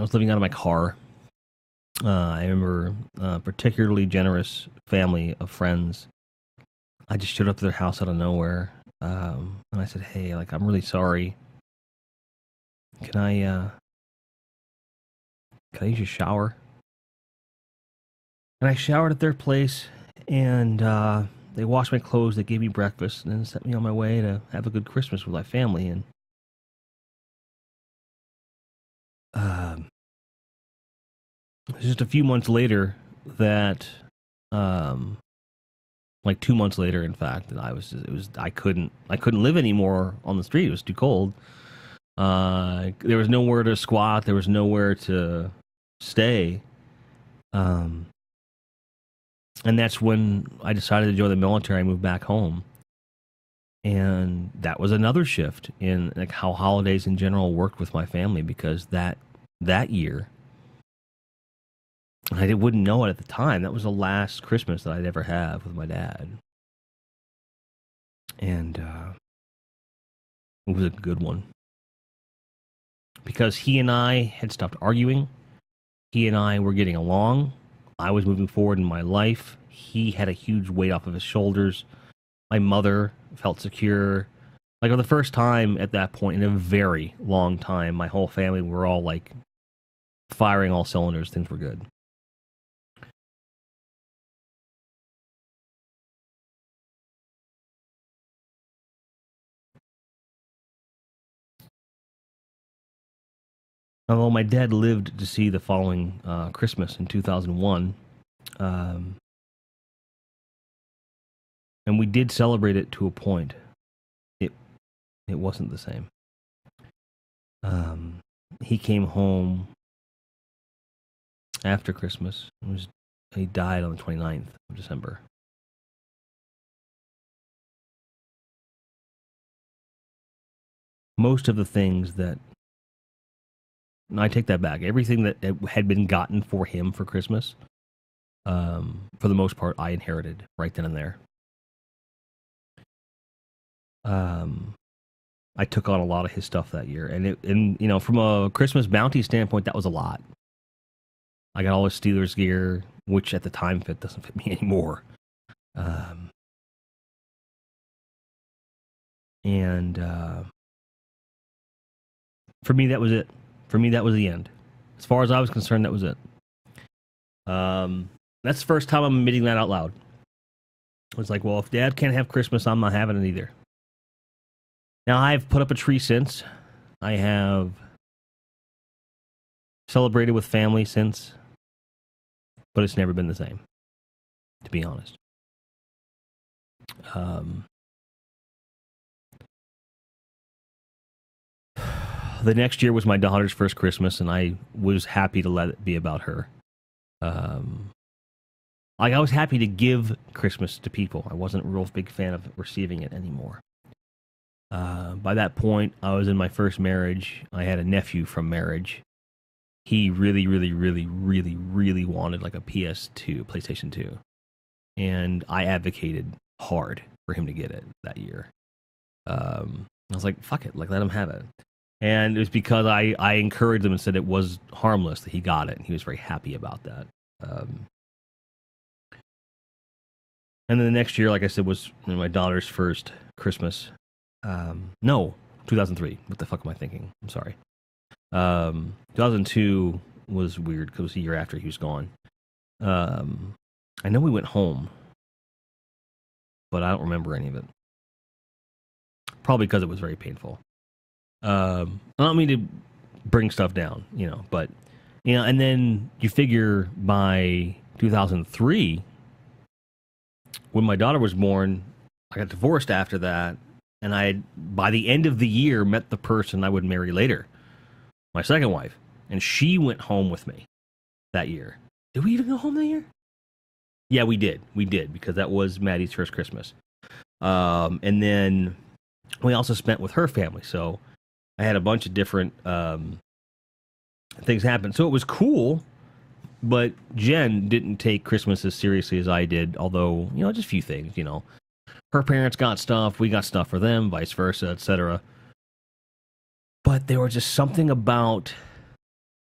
was living out of my car. I remember a particularly generous family of friends. I just showed up to their house out of nowhere, and I said, "Hey, like, I'm really sorry. Can I use your shower?" And I showered at their place, and they washed my clothes, they gave me breakfast, and then sent me on my way to have a good Christmas with my family. And um, it was just a few months later that, um, like 2 months later, in fact, that I couldn't live anymore on the street. It was too cold. There was nowhere to squat. There was nowhere to stay. Um, and that's when I decided to join the military. I moved back home, and that was another shift in like how holidays in general worked with my family, because that year, I wouldn't know it at the time, that was the last Christmas that I'd ever have with my dad, and it was a good one because he and I had stopped arguing. He and I were getting along. I was moving forward in my life. He had a huge weight off of his shoulders. My mother felt secure. Like, for the first time at that point in a very long time, my whole family were all like firing all cylinders. Things were good. Although my dad lived to see the following Christmas in 2001, um, and we did celebrate it to a point. It it wasn't the same. Um, he came home after Christmas. He died on the 29th of December. Most of the things that... No, I take that back. Everything that had been gotten for him for Christmas, for the most part, I inherited right then and there. I took on a lot of his stuff that year, and you know, from a Christmas bounty standpoint, that was a lot. I got all his Steelers gear, which at the time doesn't fit me anymore. For me, that was it. For me, that was the end. As far as I was concerned, that was it. That's the first time I'm admitting that out loud. It's like, well, if Dad can't have Christmas, I'm not having it either. Now, I've put up a tree since. I have celebrated with family since. But it's never been the same, to be honest. The next year was my daughter's first Christmas, and I was happy to let it be about her. Like, I was happy to give Christmas to people. I wasn't a real big fan of receiving it anymore. By that point, I was in my first marriage. I had a nephew from marriage. He really, really, really, really, really wanted like a PS2, PlayStation 2. And I advocated hard for him to get it that year. I was like, fuck it, like, let him have it. And it was because I encouraged him and said it was harmless that he got it. And he was very happy about that. And then the next year, like I said, was my daughter's first Christmas. No, 2003. What the fuck am I thinking? I'm sorry. 2002 was weird because it was the year after he was gone. I know we went home, but I don't remember any of it. Probably because it was very painful. I don't mean to bring stuff down, you know, but, you know, and then you figure by 2003, when my daughter was born, I got divorced after that, and I had, by the end of the year, met the person I would marry later, my second wife, and she went home with me that year. Did we even go home that year? Yeah, we did. We did, because that was Maddie's first Christmas. And then we also spent with her family, so I had a bunch of different things happen. So it was cool, but Jen didn't take Christmas as seriously as I did, although, you know, just a few things, you know. Her parents got stuff, we got stuff for them, vice versa, etc. But there was just something about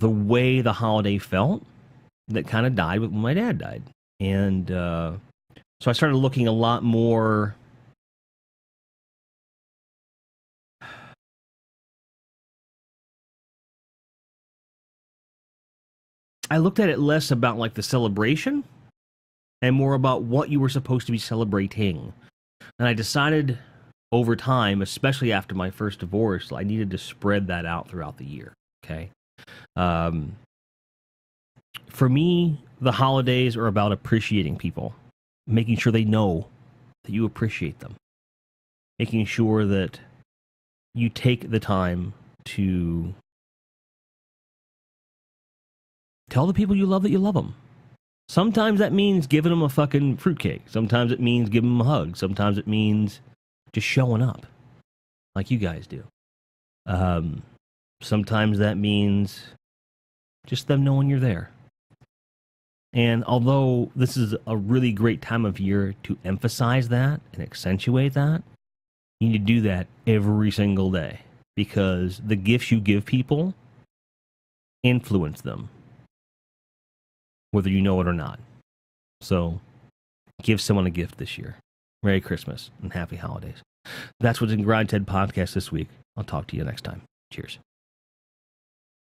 the way the holiday felt that kind of died when my dad died. And so I started looking a lot more... I looked at it less about like the celebration and more about what you were supposed to be celebrating. And I decided over time, especially after my first divorce, I needed to spread that out throughout the year. Okay. For me, the holidays are about appreciating people, making sure they know that you appreciate them, making sure that you take the time to tell the people you love that you love them. Sometimes that means giving them a fucking fruitcake. Sometimes it means giving them a hug. Sometimes it means just showing up like you guys do. Sometimes that means just them knowing you're there. And although this is a really great time of year to emphasize that and accentuate that, you need to do that every single day, because the gifts you give people influence them, whether you know it or not. So give someone a gift this year. Merry Christmas and happy holidays. That's what's in Grindhead Podcast this week. I'll talk to you next time. Cheers.